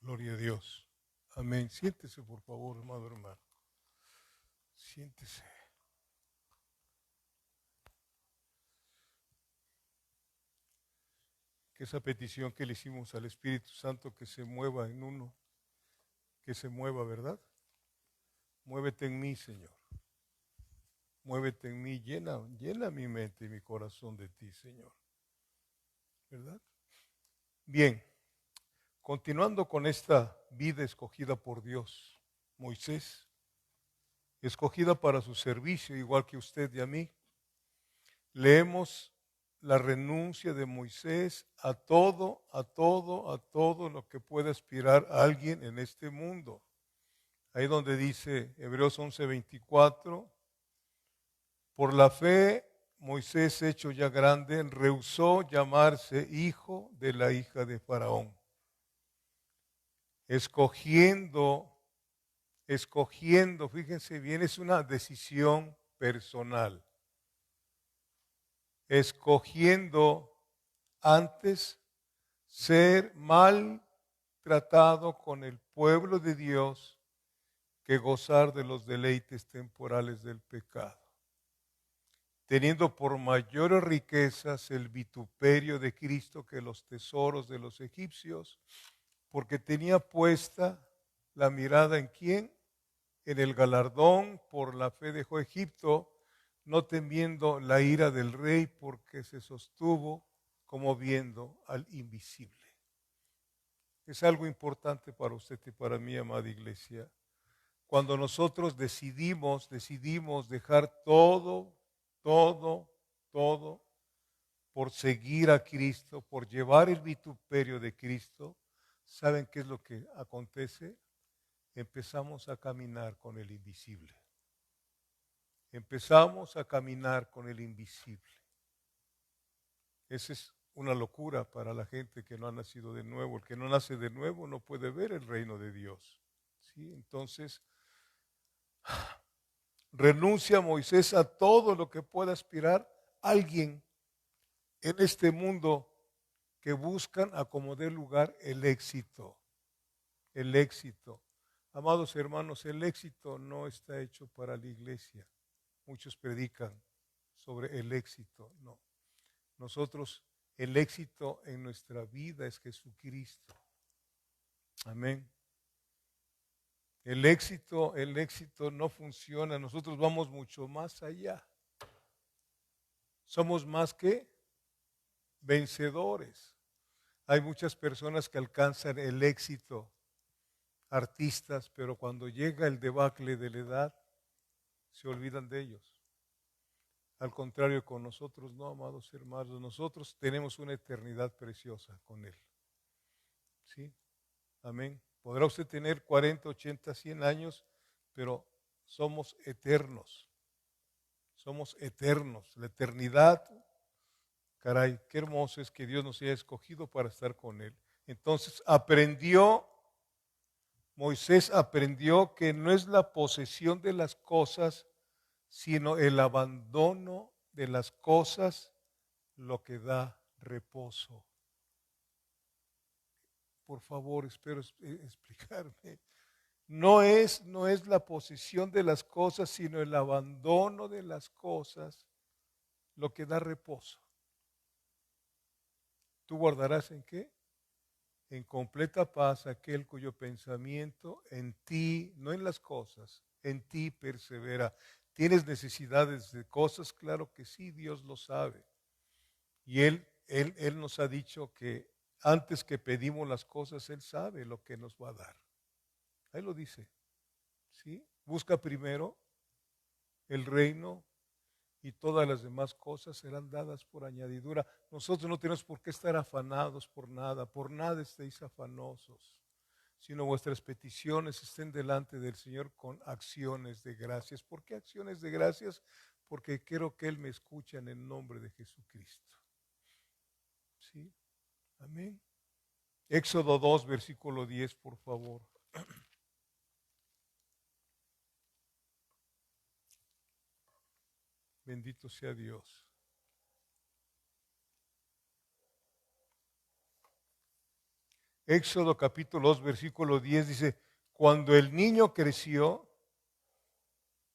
Gloria a Dios. Amén. Siéntese, por favor, amado hermano. Siéntese. Que esa petición que le hicimos al Espíritu Santo que se mueva en uno, que se mueva, ¿verdad? Muévete en mí, Señor. Muévete en mí, llena mi mente y mi corazón de ti, Señor. ¿Verdad? Bien, continuando con esta vida escogida por Dios, Moisés, escogida para su servicio, igual que usted y a mí, leemos la renuncia de Moisés a todo lo que puede aspirar alguien en este mundo. Ahí donde dice Hebreos 11:24, por la fe Moisés, hecho ya grande, rehusó llamarse hijo de la hija de Faraón, escogiendo, fíjense bien, es una decisión personal, escogiendo antes ser mal tratado con el pueblo de Dios que gozar de los deleites temporales del pecado, teniendo por mayores riquezas el vituperio de Cristo que los tesoros de los egipcios, porque tenía puesta la mirada en quién, en el galardón. Por la fe dejó Egipto, no temiendo la ira del rey, porque se sostuvo como viendo al invisible. Es algo importante para usted y para mí, amada iglesia. Cuando nosotros decidimos dejar todo por seguir a Cristo, por llevar el vituperio de Cristo, ¿saben qué es lo que acontece? Empezamos a caminar con el invisible. Empezamos a caminar con el invisible. Esa es una locura para la gente que no ha nacido de nuevo. El que no nace de nuevo no puede ver el reino de Dios. ¿Sí? Entonces, renuncia Moisés a todo lo que pueda aspirar alguien en este mundo que buscan a como dé lugar el éxito. El éxito. Amados hermanos, el éxito no está hecho para la iglesia. Muchos predican sobre el éxito. No. Nosotros, el éxito en nuestra vida es Jesucristo. Amén. El éxito no funciona. Nosotros vamos mucho más allá. Somos más que vencedores. Hay muchas personas que alcanzan el éxito, artistas, pero cuando llega el debacle de la edad, se olvidan de ellos. Al contrario, con nosotros no, amados hermanos, nosotros tenemos una eternidad preciosa con Él. ¿Sí? Amén. Podrá usted tener 40, 80, 100 años, pero somos eternos. Somos eternos. La eternidad, caray, qué hermoso es que Dios nos haya escogido para estar con Él. Entonces Moisés aprendió que no es la posesión de las cosas, sino el abandono de las cosas lo que da reposo. Por favor, espero explicarme. No es la posesión de las cosas, sino el abandono de las cosas lo que da reposo. ¿Tú guardarás en qué? En completa paz aquel cuyo pensamiento en ti, no en las cosas, en ti persevera. ¿Tienes necesidades de cosas? Claro que sí, Dios lo sabe. Y Él nos ha dicho que antes que pedimos las cosas, Él sabe lo que nos va a dar. Ahí lo dice. ¿Sí? Busca primero el reino y todas las demás cosas serán dadas por añadidura. Nosotros no tenemos por qué estar afanados por nada estéis afanosos, sino vuestras peticiones estén delante del Señor con acciones de gracias. ¿Por qué acciones de gracias? Porque quiero que Él me escuche en el nombre de Jesucristo. ¿Sí? Amén. Éxodo 2, versículo 10, por favor. Bendito sea Dios. Éxodo capítulo 2, versículo 10 dice, cuando el niño creció,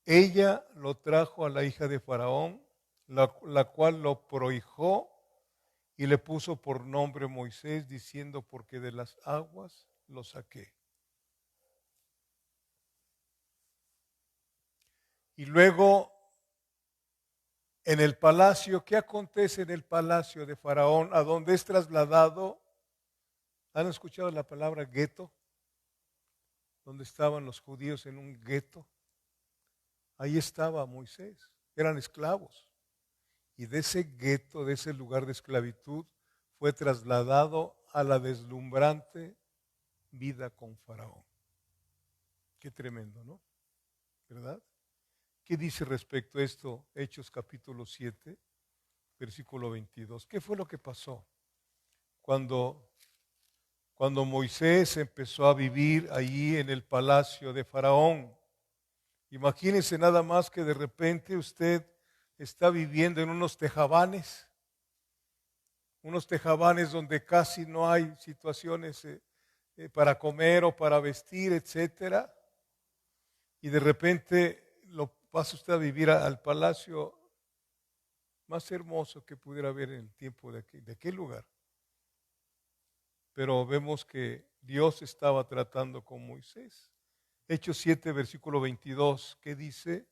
ella lo trajo a la hija de Faraón, la cual lo prohijó y le puso por nombre Moisés, diciendo, porque de las aguas lo saqué. Y luego, en el palacio, ¿qué acontece en el palacio de Faraón, a donde es trasladado? ¿Han escuchado la palabra gueto? Donde estaban los judíos en un gueto. Ahí estaba Moisés, eran esclavos. Y de ese gueto, de ese lugar de esclavitud, fue trasladado a la deslumbrante vida con Faraón. Qué tremendo, ¿no? ¿Verdad? ¿Qué dice respecto a esto Hechos capítulo 7, versículo 22? ¿Qué fue lo que pasó cuando Moisés empezó a vivir allí en el palacio de Faraón? Imagínense nada más que de repente usted está viviendo en unos tejabanes donde casi no hay situaciones para comer o para vestir, etcétera, y de repente lo pasa usted a vivir al palacio más hermoso que pudiera haber en el tiempo de aquel lugar. Pero vemos que Dios estaba tratando con Moisés. Hechos 7, versículo 22, ¿qué dice?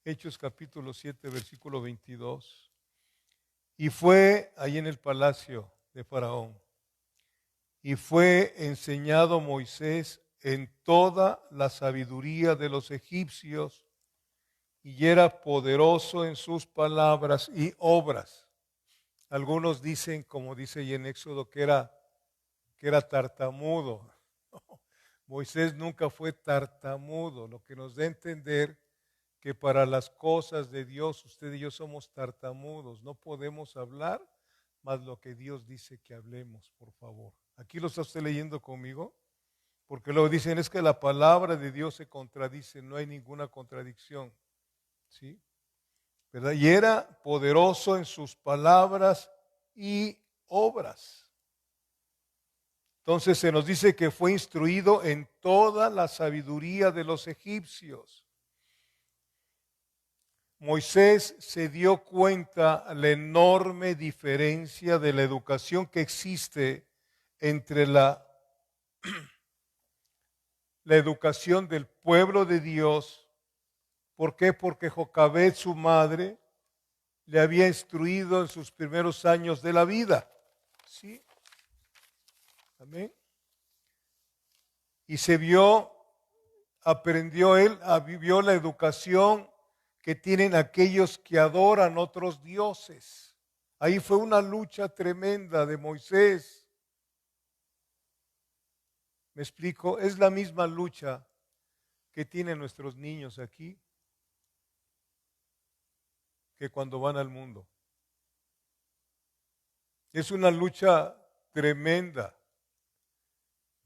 Hechos capítulo 7, versículo 22. Y fue ahí en el palacio de Faraón, y fue enseñado Moisés en toda la sabiduría de los egipcios, y era poderoso en sus palabras y obras. Algunos dicen, como dice ahí en Éxodo, que era tartamudo. Moisés nunca fue tartamudo, lo que nos da a entender que para las cosas de Dios usted y yo somos tartamudos, no podemos hablar más lo que Dios dice que hablemos, por favor. ¿Aquí lo está usted leyendo conmigo? Porque luego dicen es que la palabra de Dios se contradice, no hay ninguna contradicción. ¿Sí? ¿Verdad? Y era poderoso en sus palabras y obras. Entonces se nos dice que fue instruido en toda la sabiduría de los egipcios. Moisés se dio cuenta la enorme diferencia de la educación que existe entre la educación del pueblo de Dios. ¿Por qué? Porque Jocabed, su madre, le había instruido en sus primeros años de la vida. ¿Sí? Amén. Y aprendió él, vivió la educación que tienen aquellos que adoran otros dioses. Ahí fue una lucha tremenda de Moisés. ¿Me explico? Es la misma lucha que tienen nuestros niños aquí que cuando van al mundo. Es una lucha tremenda.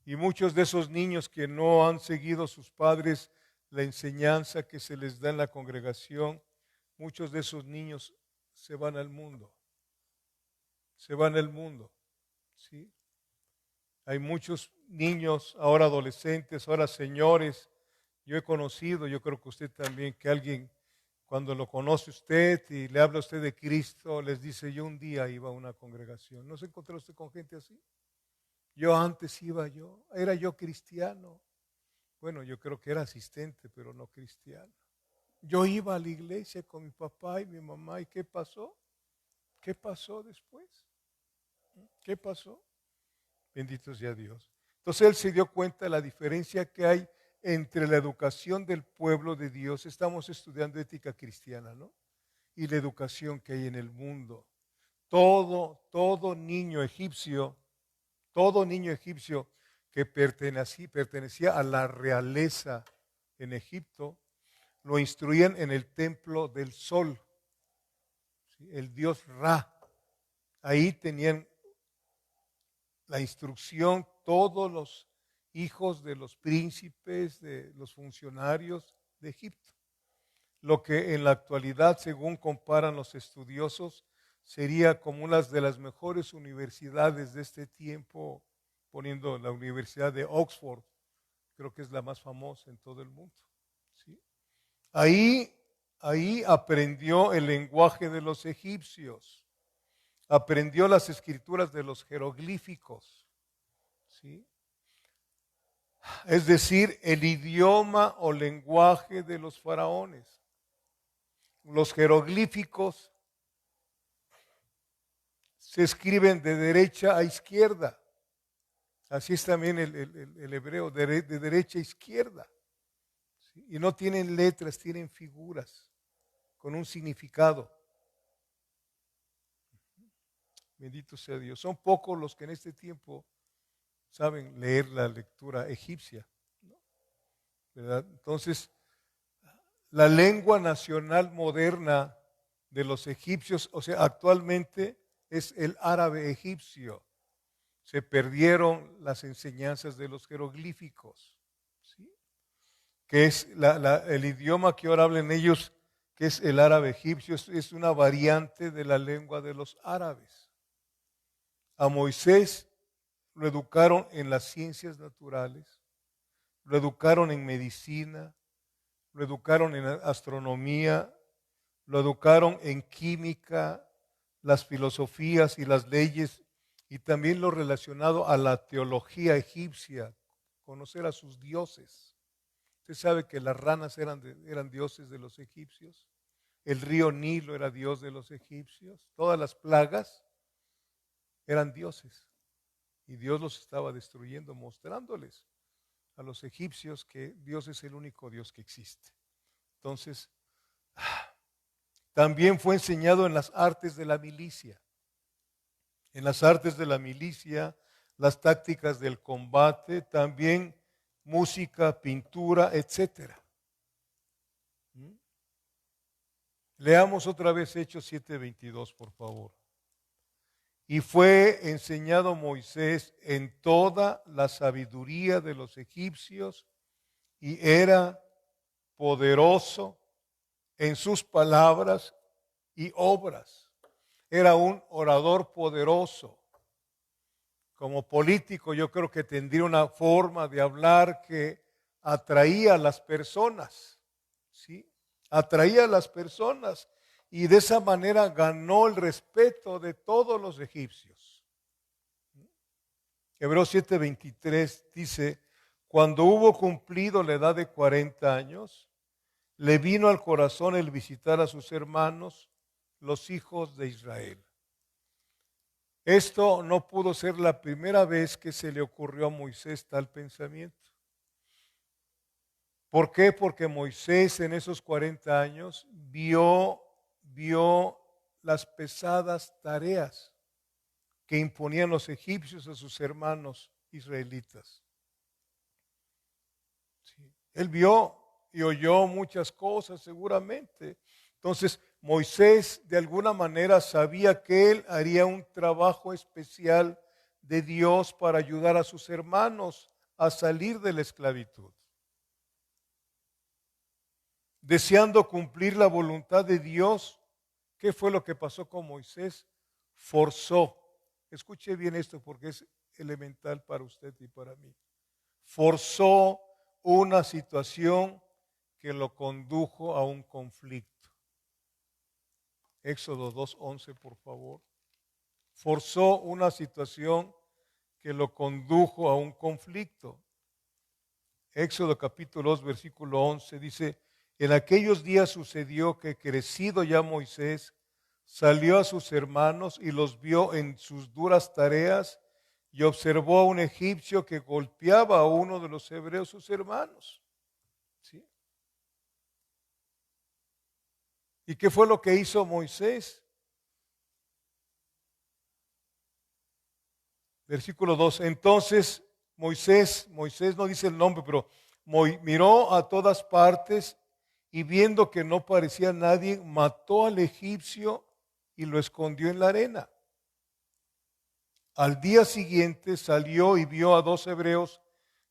Y muchos de esos niños que no han seguido a sus padres la enseñanza que se les da en la congregación, muchos de esos niños se van al mundo. Se van al mundo. ¿Sí? Hay muchos niños, ahora adolescentes, ahora señores. Yo he conocido, yo creo que usted también, que alguien cuando lo conoce usted y le habla a usted de Cristo, les dice, yo un día iba a una congregación. ¿No se encontró usted con gente así? Yo antes era yo cristiano. Bueno, yo creo que era asistente, pero no cristiano. Yo iba a la iglesia con mi papá y mi mamá, ¿y qué pasó? ¿Qué pasó después? ¿Qué pasó? Bendito sea Dios. Entonces él se dio cuenta de la diferencia que hay entre la educación del pueblo de Dios. Estamos estudiando ética cristiana, ¿no? Y la educación que hay en el mundo. Todo niño egipcio que pertenecía a la realeza en Egipto, lo instruían en el templo del sol, ¿sí? El dios Ra. Ahí tenían la instrucción todos los hijos de los príncipes, de los funcionarios de Egipto. Lo que en la actualidad, según comparan los estudiosos, sería como una de las mejores universidades de este tiempo poniendo la Universidad de Oxford, creo que es la más famosa en todo el mundo. ¿Sí? Ahí aprendió el lenguaje de los egipcios, aprendió las escrituras de los jeroglíficos, ¿sí? Es decir, el idioma o lenguaje de los faraones. Los jeroglíficos se escriben de derecha a izquierda. Así es también el hebreo, de derecha a izquierda. ¿Sí? Y no tienen letras, tienen figuras con un significado. Bendito sea Dios. Son pocos los que en este tiempo saben leer la lectura egipcia, ¿no? ¿Verdad? Entonces, la lengua nacional moderna de los egipcios, o sea, actualmente es el árabe egipcio. Se perdieron las enseñanzas de los jeroglíficos, ¿sí? Que es el idioma que ahora hablan ellos, que es el árabe egipcio, es una variante de la lengua de los árabes. A Moisés lo educaron en las ciencias naturales, lo educaron en medicina, lo educaron en astronomía, lo educaron en química, las filosofías y las leyes, y también lo relacionado a la teología egipcia, conocer a sus dioses. Usted sabe que las ranas eran dioses de los egipcios, el río Nilo era dios de los egipcios, todas las plagas eran dioses, y Dios los estaba destruyendo, mostrándoles a los egipcios que Dios es el único Dios que existe. Entonces, también fue enseñado en las artes de la milicia. En las artes de la milicia, las tácticas del combate, también música, pintura, etc. Leamos otra vez Hechos 7:22, por favor. Y fue enseñado Moisés en toda la sabiduría de los egipcios y era poderoso en sus palabras y obras. Era un orador poderoso. Como político yo creo que tendría una forma de hablar que atraía a las personas, ¿sí? Atraía a las personas y de esa manera ganó el respeto de todos los egipcios. Hebreos 7:23 dice, cuando hubo cumplido la edad de 40 años, le vino al corazón el visitar a sus hermanos, los hijos de Israel. Esto no pudo ser la primera vez que se le ocurrió a Moisés tal pensamiento. ¿Por qué? Porque Moisés en esos 40 años vio las pesadas tareas que imponían los egipcios a sus hermanos israelitas. Sí. Él vio y oyó muchas cosas seguramente. Entonces Moisés de alguna manera sabía que él haría un trabajo especial de Dios para ayudar a sus hermanos a salir de la esclavitud. Deseando cumplir la voluntad de Dios, ¿qué fue lo que pasó con Moisés? Forzó. Escuche bien esto porque es elemental para usted y para mí. Forzó una situación que lo condujo a un conflicto. Éxodo 2:11, por favor. Forzó una situación que lo condujo a un conflicto. Éxodo capítulo 2, versículo 11 dice, en aquellos días sucedió que crecido ya Moisés, salió a sus hermanos y los vio en sus duras tareas y observó a un egipcio que golpeaba a uno de los hebreos, sus hermanos. ¿Sí? ¿Y qué fue lo que hizo Moisés? Versículo 2. Entonces Moisés no dice el nombre, pero miró a todas partes y viendo que no parecía nadie, mató al egipcio y lo escondió en la arena. Al día siguiente salió y vio a dos hebreos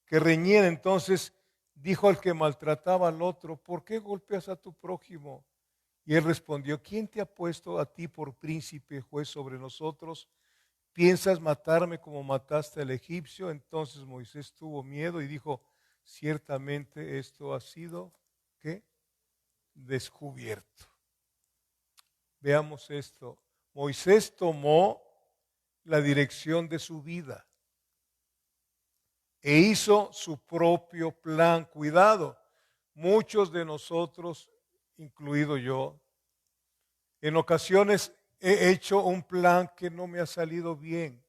que reñían. Entonces dijo al que maltrataba al otro, ¿por qué golpeas a tu prójimo? Y él respondió, ¿quién te ha puesto a ti por príncipe, juez sobre nosotros? ¿piensas matarme como mataste al egipcio? Entonces Moisés tuvo miedo y dijo, ciertamente esto ha sido, ¿qué? Descubierto. Veamos esto. Moisés tomó la dirección de su vida e hizo su propio plan. Cuidado, muchos de nosotros, incluido yo, en ocasiones he hecho un plan que no me ha salido bien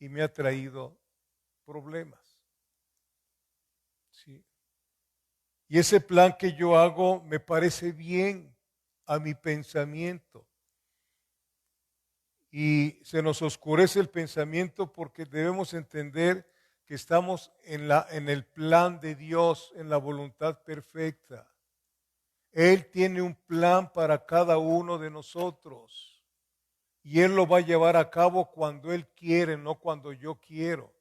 y me ha traído problemas. ¿Sí? Y ese plan que yo hago me parece bien a mi pensamiento. Y se nos oscurece el pensamiento porque debemos entender que estamos en el plan de Dios, en la voluntad perfecta. Él tiene un plan para cada uno de nosotros y Él lo va a llevar a cabo cuando Él quiere, no cuando yo quiero.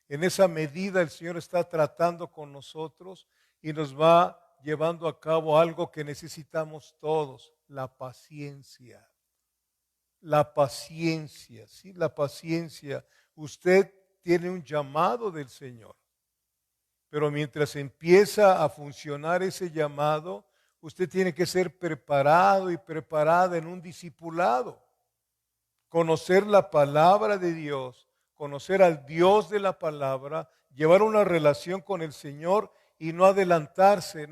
En esa medida el Señor está tratando con nosotros y nos va llevando a cabo algo que necesitamos todos, la paciencia. La paciencia, ¿sí? La paciencia. Usted tiene un llamado del Señor, pero mientras empieza a funcionar ese llamado, usted tiene que ser preparado y preparada en un discipulado. Conocer la palabra de Dios, conocer al Dios de la palabra, llevar una relación con el Señor y no adelantarse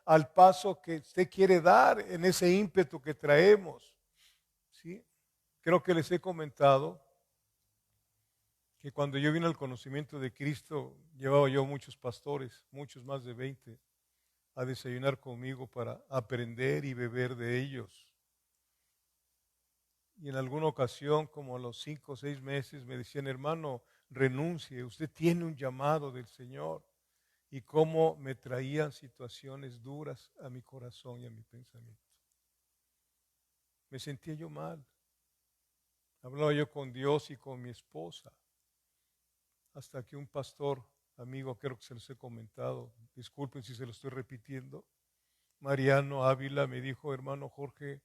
al paso que usted quiere dar en ese ímpetu que traemos. ¿Sí? Creo que les he comentado que cuando yo vine al conocimiento de Cristo, llevaba yo muchos pastores, muchos más de 20, a desayunar conmigo para aprender y beber de ellos. Y en alguna ocasión, como a los 5 o 6 meses, me decían, hermano, renuncie, usted tiene un llamado del Señor. Y cómo me traían situaciones duras a mi corazón y a mi pensamiento. Me sentía yo mal. Hablaba yo con Dios y con mi esposa. Hasta que un pastor, amigo, creo que se los he comentado, disculpen si se lo estoy repitiendo, Mariano Ávila me dijo, hermano Jorge,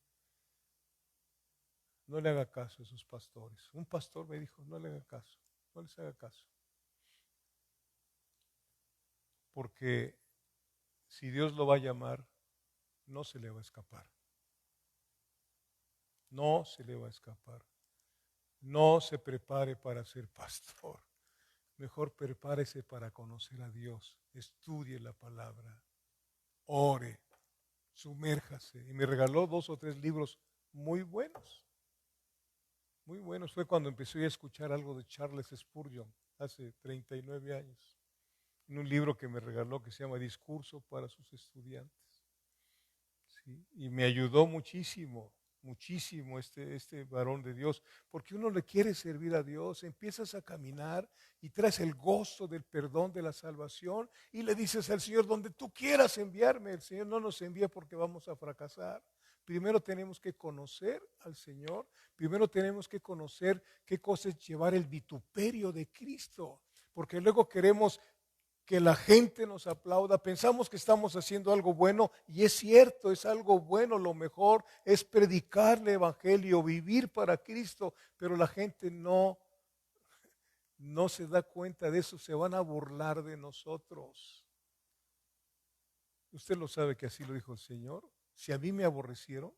no le haga caso a esos pastores. Un pastor me dijo, no le haga caso, no les haga caso. Porque si Dios lo va a llamar, no se le va a escapar. No se le va a escapar. No se prepare para ser pastor. Mejor prepárese para conocer a Dios. Estudie la palabra. Ore. Sumérjase. Y me regaló 2 o 3 libros muy buenos. Muy buenos. Fue cuando empecé a escuchar algo de Charles Spurgeon hace 39 años. En un libro que me regaló que se llama Discurso para sus estudiantes. ¿Sí? Y me ayudó muchísimo. Muchísimo este varón de Dios, porque uno le quiere servir a Dios, empiezas a caminar y traes el gozo del perdón de la salvación y le dices al Señor, donde tú quieras enviarme, el Señor no nos envía porque vamos a fracasar. Primero tenemos que conocer al Señor, primero tenemos que conocer qué cosa es llevar el vituperio de Cristo, porque luego queremos que la gente nos aplauda, pensamos que estamos haciendo algo bueno y es cierto, es algo bueno, lo mejor es predicar el evangelio, vivir para Cristo, pero la gente no se da cuenta de eso, se van a burlar de nosotros. Usted lo sabe que así lo dijo el Señor, si a mí me aborrecieron,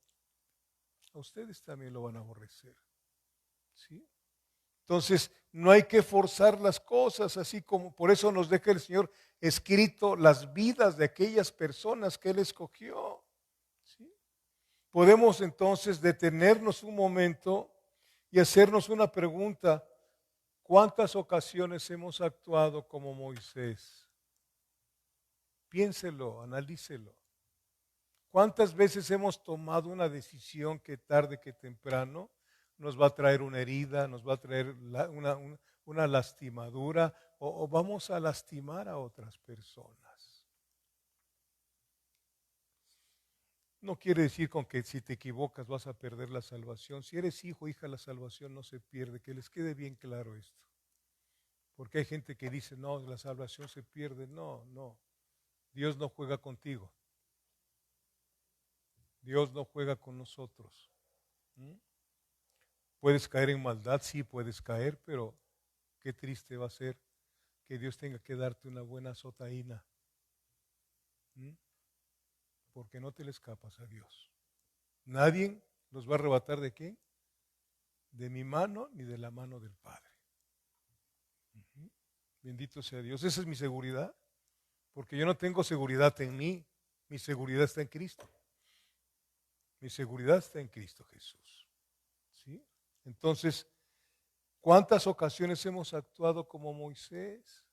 a ustedes también lo van a aborrecer. ¿Sí? Entonces, no hay que forzar las cosas, así como por eso nos deja el Señor escrito las vidas de aquellas personas que Él escogió. ¿Sí? Podemos entonces detenernos un momento y hacernos una pregunta. ¿Cuántas ocasiones hemos actuado como Moisés? Piénselo, analícelo. ¿Cuántas veces hemos tomado una decisión que tarde que temprano nos va a traer una herida, nos va a traer una lastimadura o vamos a lastimar a otras personas? No quiere decir con que si te equivocas vas a perder la salvación. Si eres hijo o hija, la salvación no se pierde. Que les quede bien claro esto. Porque hay gente que dice, no, la salvación se pierde. No, no. Dios no juega contigo. Dios no juega con nosotros. ¿Mm? Puedes caer en maldad, sí puedes caer, pero qué triste va a ser que Dios tenga que darte una buena azotaína. ¿Mm? Porque no te le escapas a Dios. Nadie los va a arrebatar ¿de qué? De mi mano ni de la mano del Padre. Ujú. Bendito sea Dios. Esa es mi seguridad. Porque yo no tengo seguridad en mí. Mi seguridad está en Cristo. Mi seguridad está en Cristo Jesús. ¿Sí? Entonces, ¿cuántas ocasiones hemos actuado como Moisés?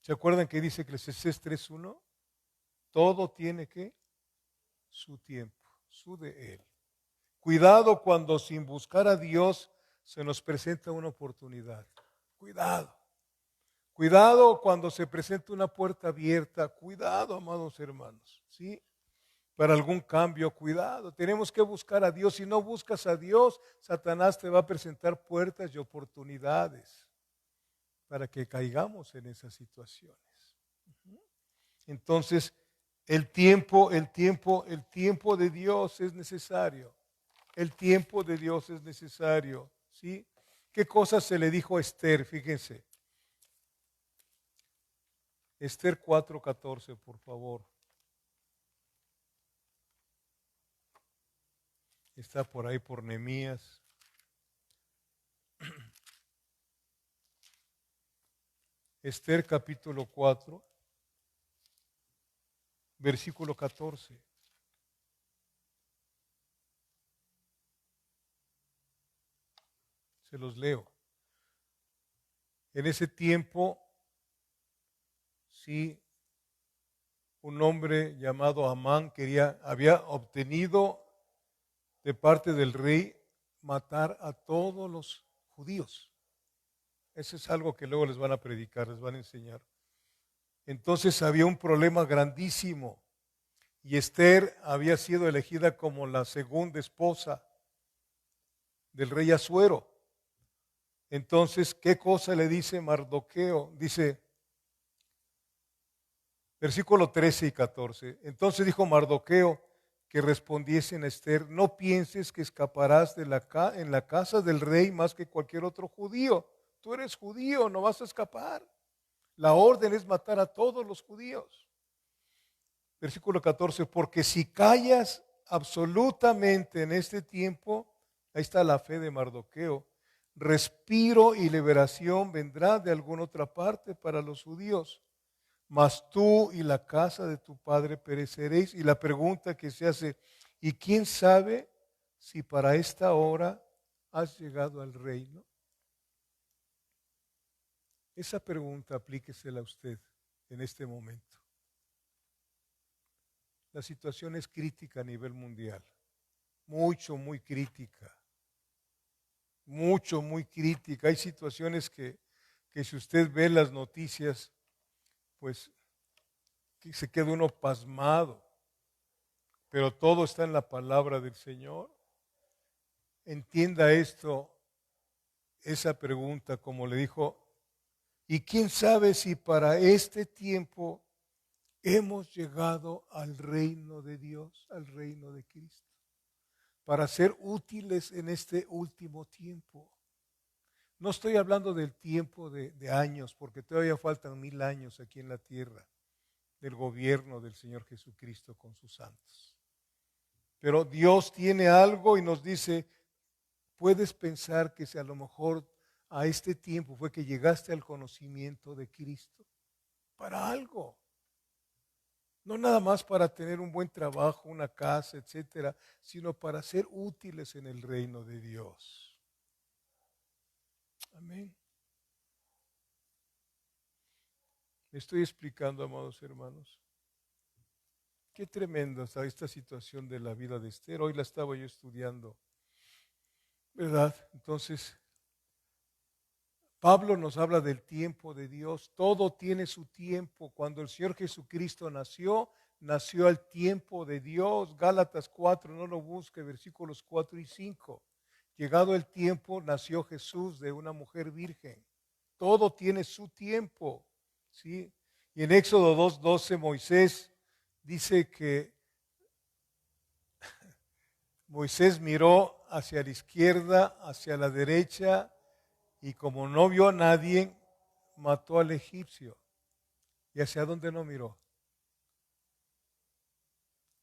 ¿Se acuerdan que dice Eclesiastés 3:1? Todo tiene que su tiempo, su de Él. Cuidado cuando sin buscar a Dios se nos presenta una oportunidad. Cuidado. Cuidado cuando se presenta una puerta abierta. Cuidado, amados hermanos. ¿Sí? Para algún cambio, cuidado. Tenemos que buscar a Dios. Si no buscas a Dios, Satanás te va a presentar puertas y oportunidades para que caigamos en esas situaciones. Entonces, el tiempo de Dios es necesario. El tiempo de Dios es necesario. ¿Sí? ¿Qué cosas se le dijo a Esther? Fíjense. Esther 4:14, por favor. Está por ahí por Nehemías. Esther capítulo 4, versículo 14. Se los leo. En ese tiempo, sí, un hombre llamado Amán había obtenido de parte del rey matar a todos los judíos. Eso es algo que luego les van a predicar, les van a enseñar. Entonces había un problema grandísimo y Esther había sido elegida como la segunda esposa del rey Asuero. Entonces, ¿qué cosa le dice Mardoqueo? Dice, versículo 13 y 14. Entonces dijo Mardoqueo que respondiesen a Esther, no pienses que escaparás en la casa del rey más que cualquier otro judío. Tú eres judío, no vas a escapar. La orden es matar a todos los judíos. Versículo 14, porque si callas absolutamente en este tiempo, ahí está la fe de Mardoqueo, respiro y liberación vendrá de alguna otra parte para los judíos, mas tú y la casa de tu padre pereceréis. Y la pregunta que se hace, ¿y quién sabe si para esta hora has llegado al reino? Esa pregunta aplíquesela a usted en este momento. La situación es crítica a nivel mundial, muy crítica, muy crítica. Hay situaciones que si usted ve las noticias, pues que se queda uno pasmado, pero todo está en la palabra del Señor. Entienda esto, esa pregunta, como le dijo, ¿y quién sabe si para este tiempo hemos llegado al reino de Dios, al reino de Cristo, para ser útiles en este último tiempo? No estoy hablando del tiempo de años, porque todavía faltan 1000 años aquí en la tierra, del gobierno del Señor Jesucristo con sus santos. Pero Dios tiene algo y nos dice, puedes pensar que si a lo mejor a este tiempo fue que llegaste al conocimiento de Cristo, para algo. No nada más para tener un buen trabajo, una casa, etcétera, sino para ser útiles en el reino de Dios. Amén. Me estoy explicando, amados hermanos. Qué tremenda está esta situación de la vida de Esther. Hoy la estaba yo estudiando, ¿verdad? Entonces, Pablo nos habla del tiempo de Dios. Todo tiene su tiempo. Cuando el Señor Jesucristo nació al tiempo de Dios. Gálatas 4, no lo busque, versículos 4 y 5. Llegado el tiempo, nació Jesús de una mujer virgen. Todo tiene su tiempo, ¿sí? Y en Éxodo 2:12 Moisés dice que Moisés miró hacia la izquierda, hacia la derecha, y como no vio a nadie, mató al egipcio. ¿Y hacia dónde no miró?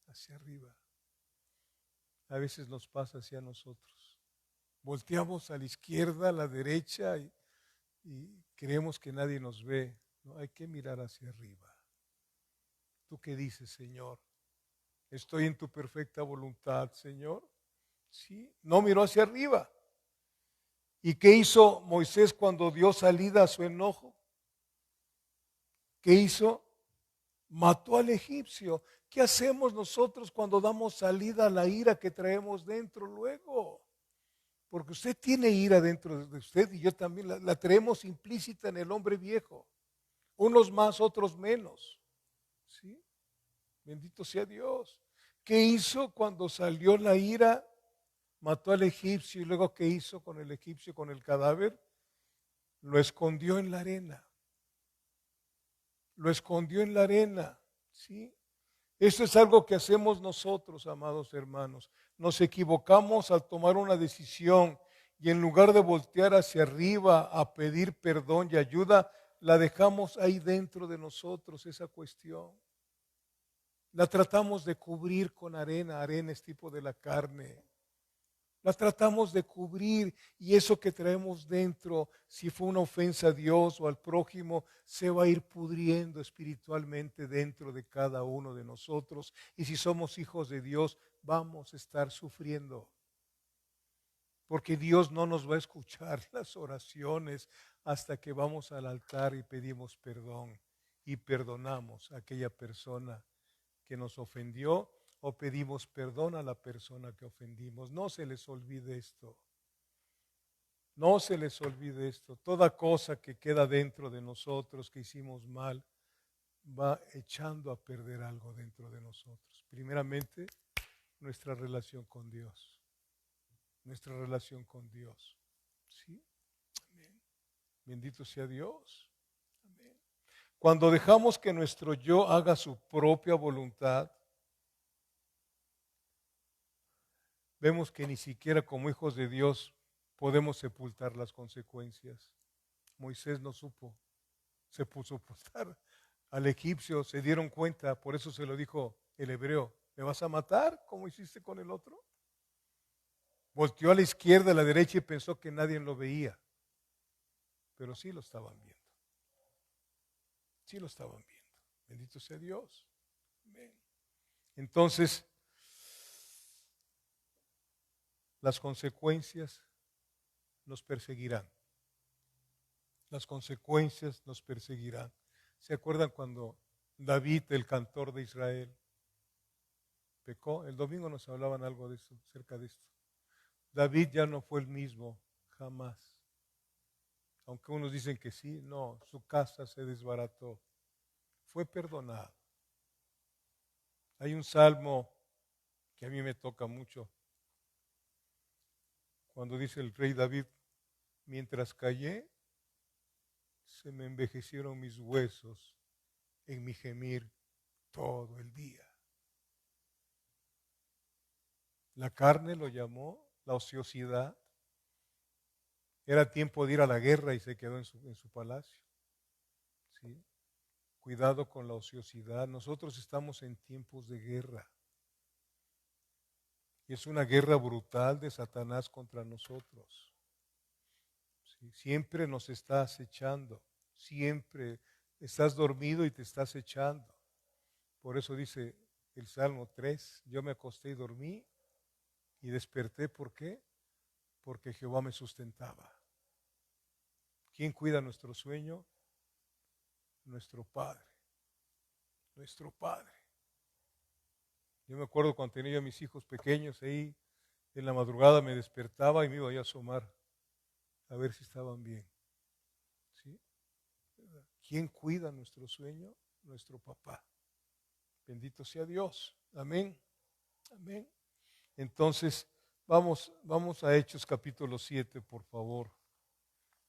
Hacia arriba. A veces nos pasa hacia nosotros. Volteamos a la izquierda, a la derecha y creemos que nadie nos ve. No, hay que mirar hacia arriba. ¿Tú qué dices, Señor? ¿Estoy en tu perfecta voluntad, Señor? Sí, no miró hacia arriba. ¿Y qué hizo Moisés cuando dio salida a su enojo? ¿Qué hizo? Mató al egipcio. ¿Qué hacemos nosotros cuando damos salida a la ira que traemos dentro luego? Porque usted tiene ira dentro de usted y yo también la traemos implícita en el hombre viejo. Unos más, otros menos. ¿Sí? Bendito sea Dios. ¿Qué hizo cuando salió la ira? Mató al egipcio y luego ¿qué hizo con el egipcio, con el cadáver? Lo escondió en la arena. Lo escondió en la arena. ¿Sí? Esto es algo que hacemos nosotros, amados hermanos. Nos equivocamos al tomar una decisión y en lugar de voltear hacia arriba a pedir perdón y ayuda, la dejamos ahí dentro de nosotros, esa cuestión. La tratamos de cubrir con arena, arena es tipo de la carne. La tratamos de cubrir y eso que traemos dentro, si fue una ofensa a Dios o al prójimo, se va a ir pudriendo espiritualmente dentro de cada uno de nosotros. Y si somos hijos de Dios, vamos a estar sufriendo. Porque Dios no nos va a escuchar las oraciones hasta que vamos al altar y pedimos perdón y perdonamos a aquella persona que nos ofendió o pedimos perdón a la persona que ofendimos. No se les olvide esto. No se les olvide esto. Toda cosa que queda dentro de nosotros que hicimos mal va echando a perder algo dentro de nosotros. Primeramente, nuestra relación con Dios. Nuestra relación con Dios. ¿Sí? Amén. Bendito sea Dios. Amén. Cuando dejamos que nuestro yo haga su propia voluntad, vemos que ni siquiera como hijos de Dios podemos sepultar las consecuencias. Moisés no supo sepultar al egipcio, se dieron cuenta, por eso se lo dijo el hebreo, ¿me vas a matar como hiciste con el otro? Volteó a la izquierda, a la derecha y pensó que nadie lo veía, pero sí lo estaban viendo. Sí lo estaban viendo. Bendito sea Dios. Amén. Entonces, las consecuencias nos perseguirán. Las consecuencias nos perseguirán. ¿Se acuerdan cuando David, el cantor de Israel, pecó? El domingo nos hablaban algo de eso, acerca de esto. David ya no fue el mismo, jamás. Aunque unos dicen que sí, no, su casa se desbarató. Fue perdonado. Hay un salmo que a mí me toca mucho, cuando dice el rey David, mientras callé, se me envejecieron mis huesos en mi gemir todo el día. La carne lo llamó, la ociosidad. Era tiempo de ir a la guerra y se quedó en su palacio. ¿Sí? Cuidado con la ociosidad. Nosotros estamos en tiempos de guerra. Y es una guerra brutal de Satanás contra nosotros. ¿Sí? Siempre nos está acechando. Siempre estás dormido y te estás echando. Por eso dice el Salmo 3, yo me acosté y dormí y desperté. ¿Por qué? Porque Jehová me sustentaba. ¿Quién cuida nuestro sueño? Nuestro Padre. Nuestro Padre. Yo me acuerdo cuando tenía yo a mis hijos pequeños ahí, en la madrugada me despertaba y me iba a asomar a ver si estaban bien. ¿Sí? ¿Quién cuida nuestro sueño? Nuestro papá. Bendito sea Dios. Amén. Amén. Entonces, vamos a Hechos capítulo 7, por favor.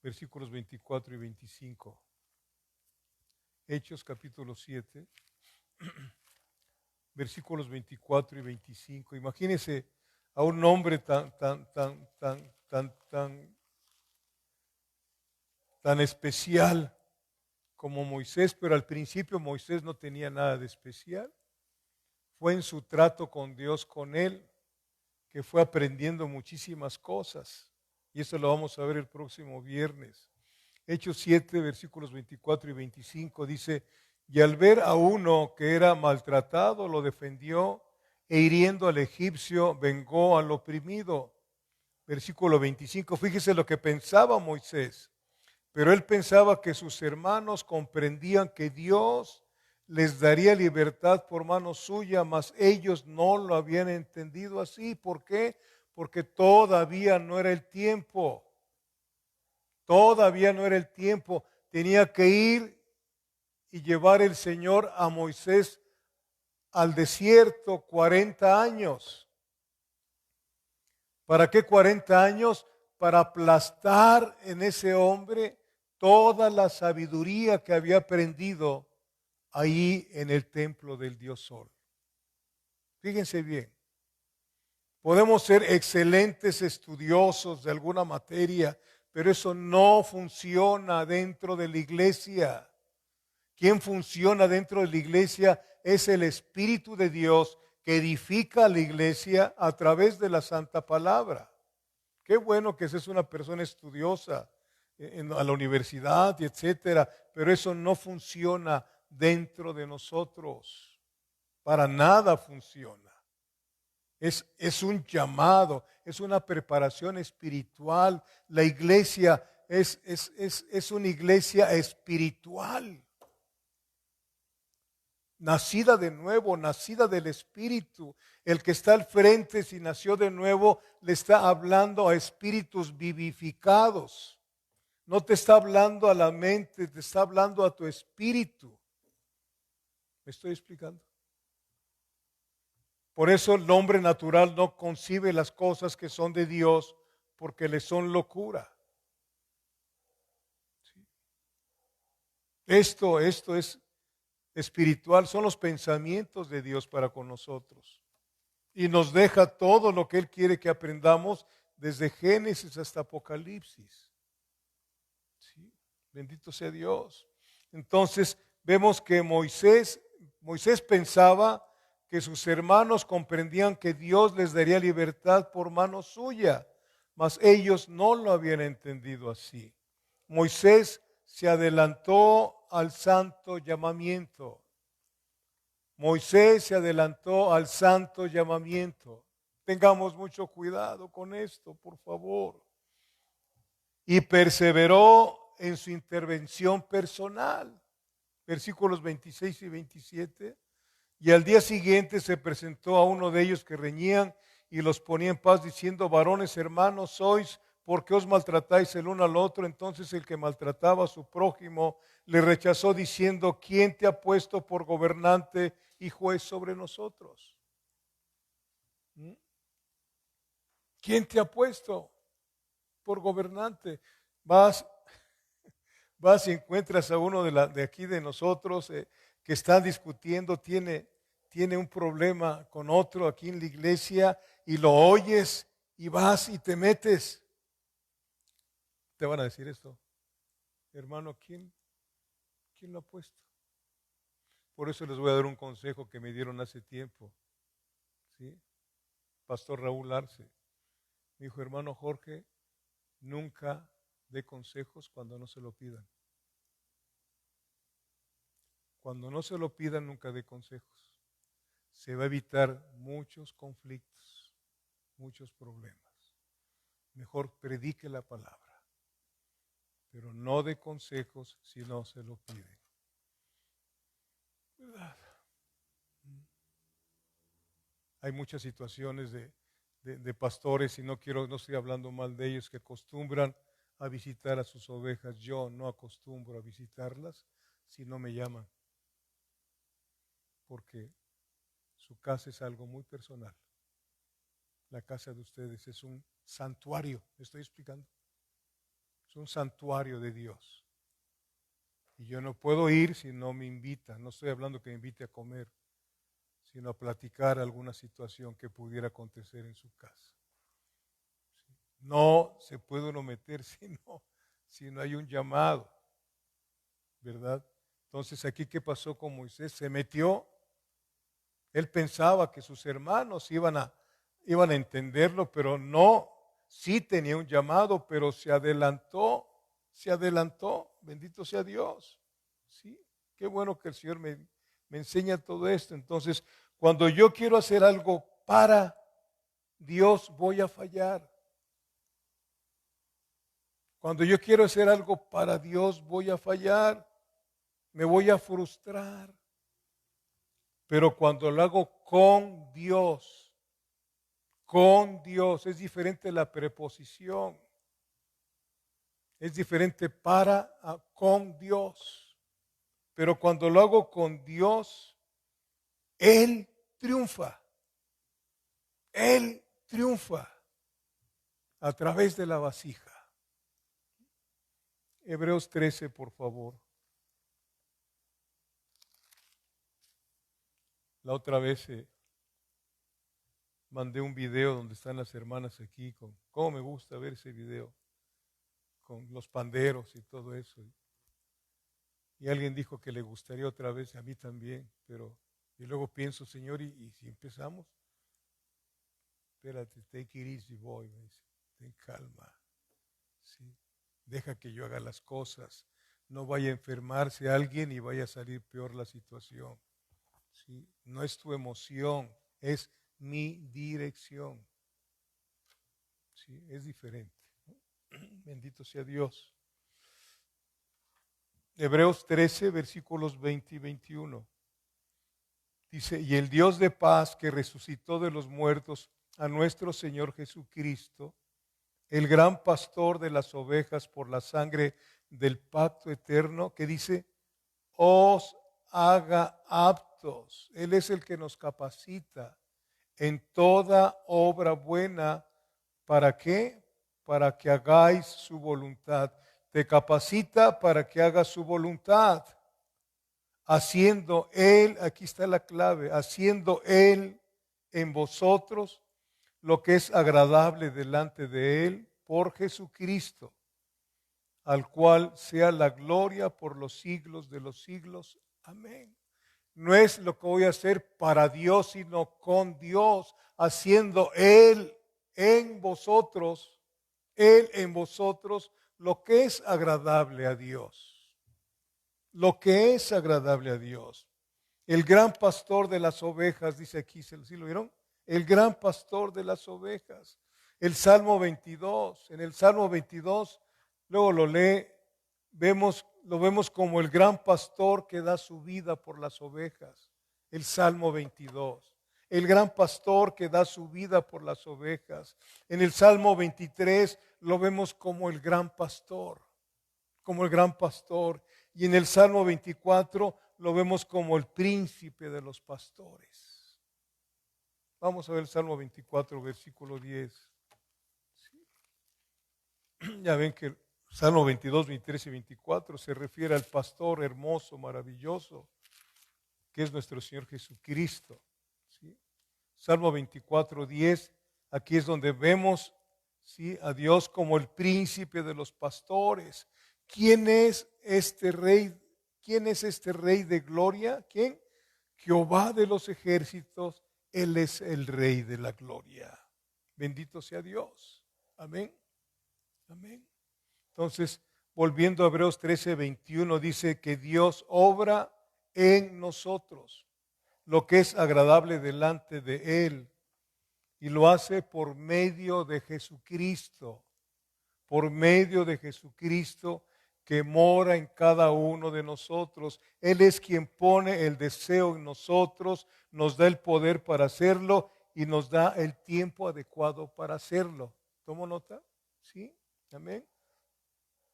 Versículos 24 y 25. Hechos capítulo 7, versículos 24 y 25. Imagínense a un hombre tan especial como Moisés, pero al principio Moisés no tenía nada de especial. Fue en su trato con Dios, con él, que fue aprendiendo muchísimas cosas. Y eso lo vamos a ver el próximo viernes. Hechos 7, versículos 24 y 25 dice, y al ver a uno que era maltratado, lo defendió, e hiriendo al egipcio, vengó al oprimido. Versículo 25, fíjese lo que pensaba Moisés. Pero él pensaba que sus hermanos comprendían que Dios les daría libertad por mano suya, mas ellos no lo habían entendido así. ¿Por qué? Porque todavía no era el tiempo. Todavía no era el tiempo. Tenía que ir y llevar el Señor a Moisés al desierto 40 años. ¿Para qué 40 años? Para aplastar en ese hombre toda la sabiduría que había aprendido ahí en el templo del Dios Sol. Fíjense bien, podemos ser excelentes estudiosos de alguna materia, pero eso no funciona dentro de la iglesia. ¿Quién funciona dentro de la iglesia? Es el Espíritu de Dios que edifica a la iglesia a través de la Santa Palabra. Qué bueno que seas una persona estudiosa a la universidad y etcétera, pero eso no funciona dentro de nosotros. Para nada funciona. Es un llamado, es una preparación espiritual. La iglesia es una iglesia espiritual. Nacida de nuevo, nacida del Espíritu. El que está al frente, si nació de nuevo, le está hablando a espíritus vivificados. No te está hablando a la mente, te está hablando a tu espíritu. ¿Me estoy explicando? Por eso el hombre natural no concibe las cosas que son de Dios porque le son locura. ¿Sí? Esto es espiritual, son los pensamientos de Dios para con nosotros. Y nos deja todo lo que Él quiere que aprendamos desde Génesis hasta Apocalipsis. ¿Sí? Bendito sea Dios. Entonces vemos que Moisés pensaba que sus hermanos comprendían que Dios les daría libertad por mano suya, mas ellos no lo habían entendido así. Moisés se adelantó al santo llamamiento. Moisés se adelantó al santo llamamiento. Tengamos mucho cuidado con esto, por favor. Y perseveró en su intervención personal. Versículos 26 y 27. Y al día siguiente se presentó a uno de ellos que reñían y los ponía en paz diciendo, varones hermanos sois, ¿por qué os maltratáis el uno al otro? Entonces el que maltrataba a su prójimo le rechazó diciendo, ¿quién te ha puesto por gobernante y juez sobre nosotros? ¿Quién te ha puesto por gobernante? Vas y encuentras a uno de aquí de nosotros que está discutiendo, tiene un problema con otro aquí en la iglesia y lo oyes y vas y te metes. Te van a decir esto, hermano, ¿quién lo ha puesto? Por eso les voy a dar un consejo que me dieron hace tiempo. ¿Sí? Pastor Raúl Arce me dijo, hermano Jorge, nunca dé consejos cuando no se lo pidan. Cuando no se lo pidan, nunca dé consejos. Se va a evitar muchos conflictos, muchos problemas. Mejor predique la palabra, pero no dé consejos si no se lo piden. ¿Verdad? Hay muchas situaciones de pastores, y no estoy hablando mal de ellos, que acostumbran a visitar a sus ovejas. Yo no acostumbro a visitarlas si no me llaman, porque su casa es algo muy personal. La casa de ustedes es un santuario, ¿me estoy explicando? Es un santuario de Dios. Y yo no puedo ir si no me invitan. No estoy hablando que me invite a comer, sino a platicar alguna situación que pudiera acontecer en su casa. No se puede uno meter si no hay un llamado, ¿verdad? Entonces aquí, ¿qué pasó con Moisés? Se metió. Él pensaba que sus hermanos iban a entenderlo, pero no. Sí tenía un llamado, pero se adelantó. Bendito sea Dios. Sí, qué bueno que el Señor me enseña todo esto. Entonces, cuando yo quiero hacer algo para Dios, voy a fallar. Cuando yo quiero hacer algo para Dios, voy a fallar. Me voy a frustrar. Pero cuando lo hago con Dios, es diferente la preposición. Es diferente con Dios. Pero cuando lo hago con Dios, Él triunfa. Él triunfa a través de la vasija. Hebreos 13, por favor. La otra vez mandé un video donde están las hermanas aquí. Cómo me gusta ver ese video. Con los panderos y todo eso. Y alguien dijo que le gustaría otra vez, a mí también. Y luego pienso, Señor, ¿y si empezamos? Espérate, take it easy, boy. Me dice, ten calma. ¿Sí? Deja que yo haga las cosas. No vaya a enfermarse alguien y vaya a salir peor la situación. ¿Sí? No es tu emoción, es mi dirección. ¿Sí? Es diferente. Bendito sea Dios. Hebreos 13, versículos 20 y 21. Dice, y el Dios de paz que resucitó de los muertos a nuestro Señor Jesucristo, el gran pastor de las ovejas por la sangre del pacto eterno, que dice, os haga aptos. Él es el que nos capacita en toda obra buena. ¿Para qué? Para que hagáis su voluntad. Te capacita para que hagas su voluntad. Haciendo Él, aquí está la clave, haciendo Él en vosotros lo que es agradable delante de Él por Jesucristo, al cual sea la gloria por los siglos de los siglos. Amén. No es lo que voy a hacer para Dios, sino con Dios, haciendo Él en vosotros lo que es agradable a Dios. Lo que es agradable a Dios. El gran pastor de las ovejas, dice aquí, ¿sí lo vieron? El gran pastor de las ovejas. El Salmo 22, en el Salmo 22, luego lo lo vemos como el gran pastor que da su vida por las ovejas. El Salmo 22. El gran pastor que da su vida por las ovejas. En el Salmo 23 lo vemos como el gran pastor. Como el gran pastor. Y en el Salmo 24 lo vemos como el príncipe de los pastores. Vamos a ver el Salmo 24, versículo 10. Sí. Ya ven que el Salmo 22, 23 y 24 se refiere al pastor hermoso, maravilloso, que es nuestro Señor Jesucristo. ¿Sí? Salmo 24, 10, aquí es donde vemos, ¿sí?, a Dios como el príncipe de los pastores. ¿Quién es este rey? ¿Quién es este rey de gloria? ¿Quién? Jehová de los ejércitos, Él es el rey de la gloria. Bendito sea Dios. Amén. Amén. Entonces, volviendo a Hebreos 13, 21, dice que Dios obra en nosotros lo que es agradable delante de Él y lo hace por medio de Jesucristo. Por medio de Jesucristo que mora en cada uno de nosotros. Él es quien pone el deseo en nosotros, nos da el poder para hacerlo y nos da el tiempo adecuado para hacerlo. ¿Tomo nota? ¿Sí? Amén.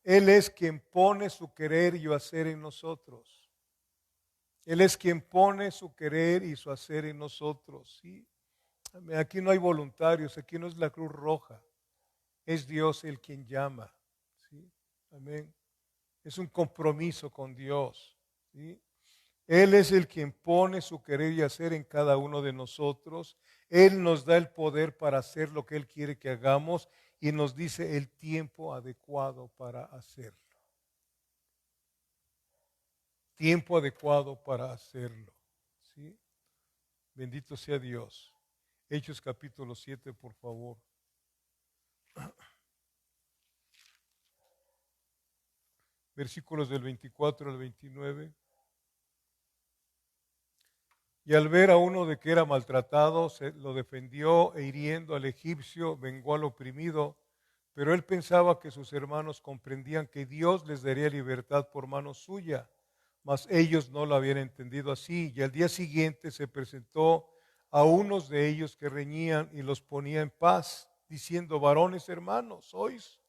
Él es quien pone su querer y su hacer en nosotros. Él es quien pone su querer y su hacer en nosotros. ¿Sí? Amén. Aquí no hay voluntarios, aquí no es la Cruz Roja. Es Dios el quien llama. ¿Sí? Amén. Es un compromiso con Dios. ¿Sí? Él es el quien pone su querer y hacer en cada uno de nosotros. Él nos da el poder para hacer lo que Él quiere que hagamos y nos dice el tiempo adecuado para hacerlo. Tiempo adecuado para hacerlo. ¿Sí? Bendito sea Dios. Hechos capítulo 7, por favor. Versículos del 24 al 29. Y al ver a uno de que era maltratado, lo defendió e hiriendo al egipcio, vengó al oprimido. Pero él pensaba que sus hermanos comprendían que Dios les daría libertad por mano suya, mas ellos no lo habían entendido así. Y al día siguiente se presentó a unos de ellos que reñían y los ponía en paz, diciendo: varones hermanos, sois,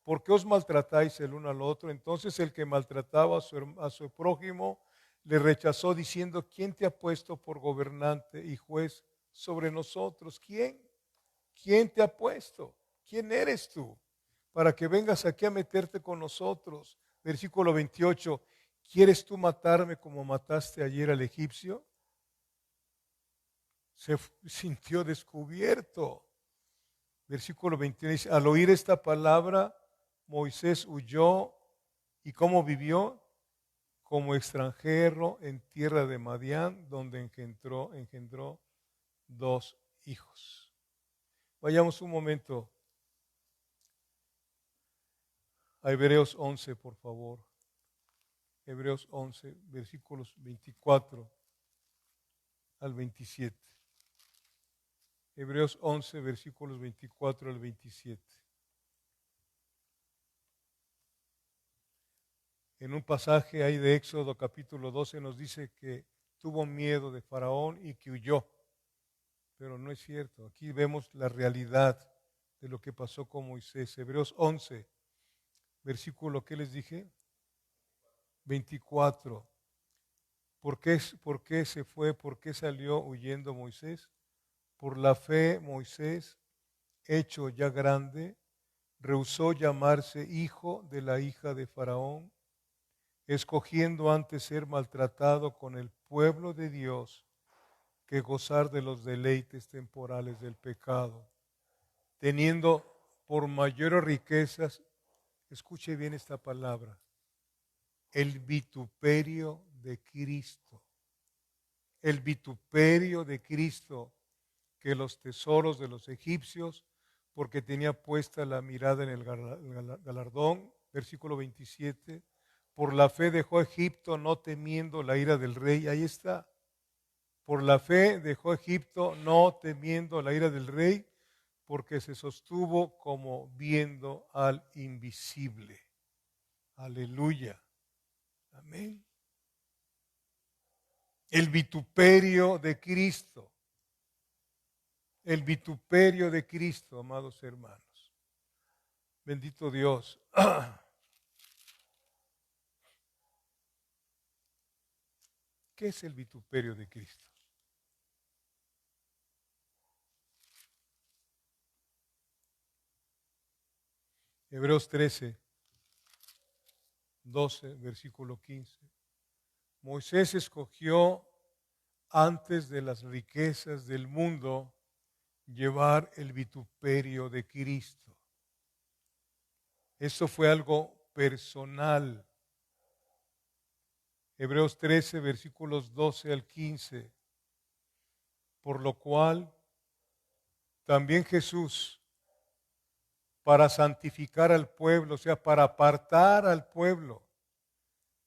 ¿por qué os maltratáis el uno al otro? Entonces el que maltrataba a su prójimo le rechazó diciendo: ¿quién te ha puesto por gobernante y juez sobre nosotros? ¿Quién? ¿Quién te ha puesto? ¿Quién eres tú para que vengas aquí a meterte con nosotros? Versículo 28. ¿Quieres tú matarme como mataste ayer al egipcio? Se sintió descubierto. Versículo 29 dice: al oír esta palabra, Moisés huyó. ¿Y cómo vivió? Como extranjero en tierra de Madián, donde engendró 2 hijos. Vayamos un momento a Hebreos 11, por favor. Hebreos 11, versículos 24 al 27. Hebreos 11, versículos 24 al 27. En un pasaje ahí de Éxodo capítulo 12 nos dice que tuvo miedo de Faraón y que huyó. Pero no es cierto. Aquí vemos la realidad de lo que pasó con Moisés. Hebreos 11, versículo, ¿qué les dije? 24. ¿Por qué se fue? ¿Por qué salió huyendo Moisés? Por la fe Moisés, hecho ya grande, rehusó llamarse hijo de la hija de Faraón, escogiendo antes ser maltratado con el pueblo de Dios que gozar de los deleites temporales del pecado, teniendo por mayores riquezas, escuche bien esta palabra, el vituperio de Cristo. El vituperio de Cristo, que los tesoros de los egipcios, porque tenía puesta la mirada en el galardón. Versículo 27. Por la fe dejó Egipto, no temiendo la ira del rey. Ahí está. Por la fe dejó Egipto, no temiendo la ira del rey, porque se sostuvo como viendo al invisible. Aleluya. Amén. El vituperio de Cristo. El vituperio de Cristo, amados hermanos. Bendito Dios. ¿Qué es el vituperio de Cristo? Hebreos 13, 12, versículo 15. Moisés escogió antes de las riquezas del mundo llevar el vituperio de Cristo. Eso fue algo personal. Hebreos 13, versículos 12 al 15. Por lo cual, también Jesús, para santificar al pueblo, o sea, para apartar al pueblo,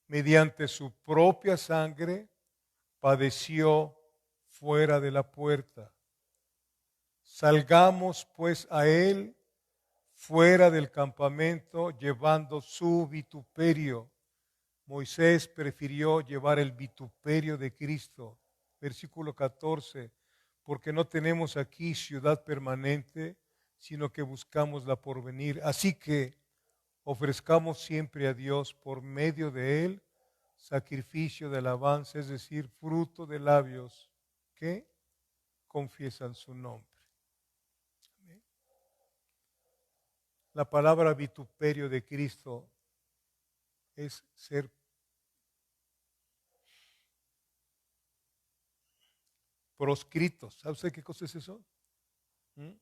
mediante su propia sangre, padeció fuera de la puerta. Salgamos pues a él fuera del campamento llevando su vituperio. Moisés prefirió llevar el vituperio de Cristo. Versículo 14, porque no tenemos aquí ciudad permanente, sino que buscamos la porvenir. Así que ofrezcamos siempre a Dios por medio de él sacrificio de alabanza, es decir, fruto de labios que confiesan su nombre. Amén. La palabra vituperio de Cristo es ser proscritos. ¿Sabe usted qué cosa es eso? ¿Mm?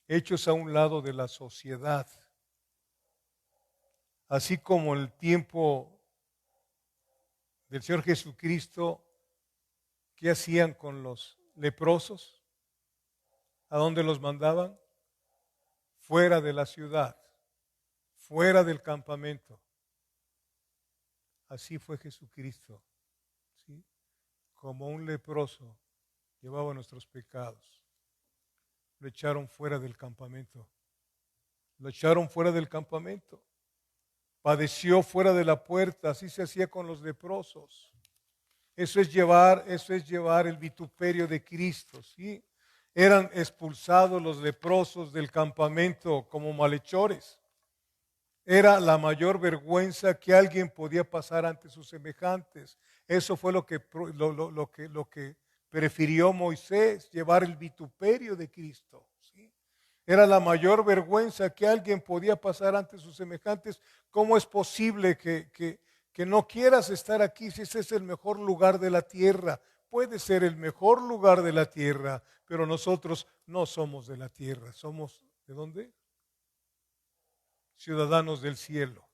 Hechos a un lado de la sociedad. Así como el tiempo del Señor Jesucristo, ¿qué hacían con los leprosos? ¿A dónde los mandaban? Fuera de la ciudad, fuera del campamento. Así fue Jesucristo, ¿sí? Como un leproso llevaba nuestros pecados. Lo echaron fuera del campamento. Lo echaron fuera del campamento. Padeció fuera de la puerta, así se hacía con los leprosos. Eso es llevar el vituperio de Cristo, ¿sí? Eran expulsados los leprosos del campamento como malhechores. Era la mayor vergüenza que alguien podía pasar ante sus semejantes. Eso fue lo que prefirió Moisés, llevar el vituperio de Cristo, ¿sí? Era la mayor vergüenza que alguien podía pasar ante sus semejantes. ¿Cómo es posible que no quieras estar aquí si ese es el mejor lugar de la tierra? Puede ser el mejor lugar de la tierra, pero nosotros no somos de la tierra. ¿Somos de dónde? Ciudadanos del cielo.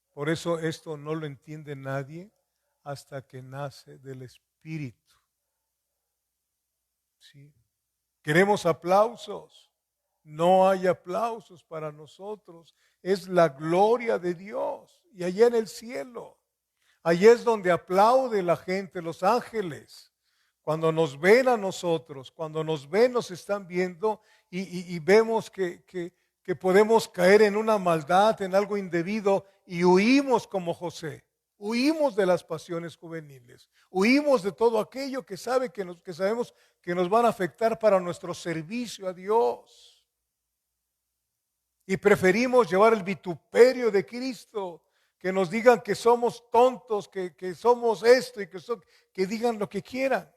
Por eso esto no lo entiende nadie hasta que nace del Espíritu. ¿Sí? Queremos aplausos. No hay aplausos para nosotros. Es la gloria de Dios. Y allá en el cielo, allí es donde aplaude la gente, los ángeles. Cuando nos ven a nosotros, cuando nos ven, nos están viendo y vemos que podemos caer en una maldad, en algo indebido y huimos como José. Huimos de las pasiones juveniles, huimos de todo aquello que sabemos que nos van a afectar para nuestro servicio a Dios. Y preferimos llevar el vituperio de Cristo, que nos digan que somos tontos, que somos esto y que digan lo que quieran.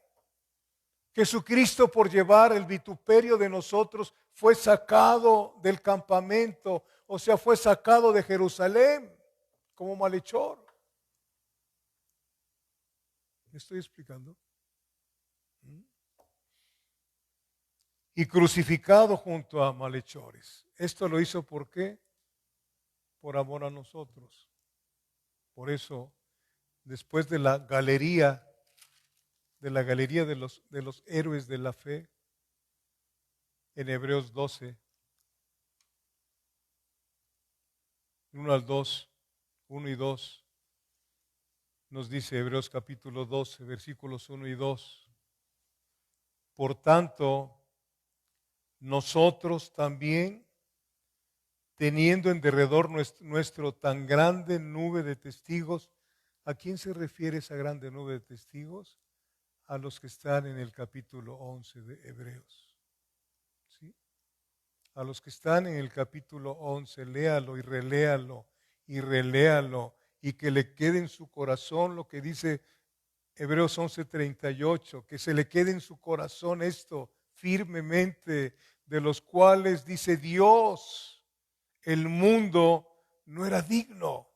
Jesucristo, por llevar el vituperio de nosotros, fue sacado del campamento, o sea, fue sacado de Jerusalén como malhechor. ¿Me estoy explicando? Y crucificado junto a malhechores. Esto lo hizo ¿por qué? Por amor a nosotros. Por eso, después de la galería de los héroes de la fe, en Hebreos 12, 1 al 2, 1 y 2, nos dice Hebreos capítulo 12, versículos 1 y 2. Por tanto, nosotros también, teniendo en derredor nuestro tan grande nube de testigos, ¿a quién se refiere esa grande nube de testigos? A los que están en el capítulo 11 de Hebreos. ¿Sí? A los que están en el capítulo 11, léalo y reléalo y que le quede en su corazón lo que dice Hebreos 11:38, que se le quede en su corazón esto firmemente, de los cuales dice Dios, el mundo no era digno.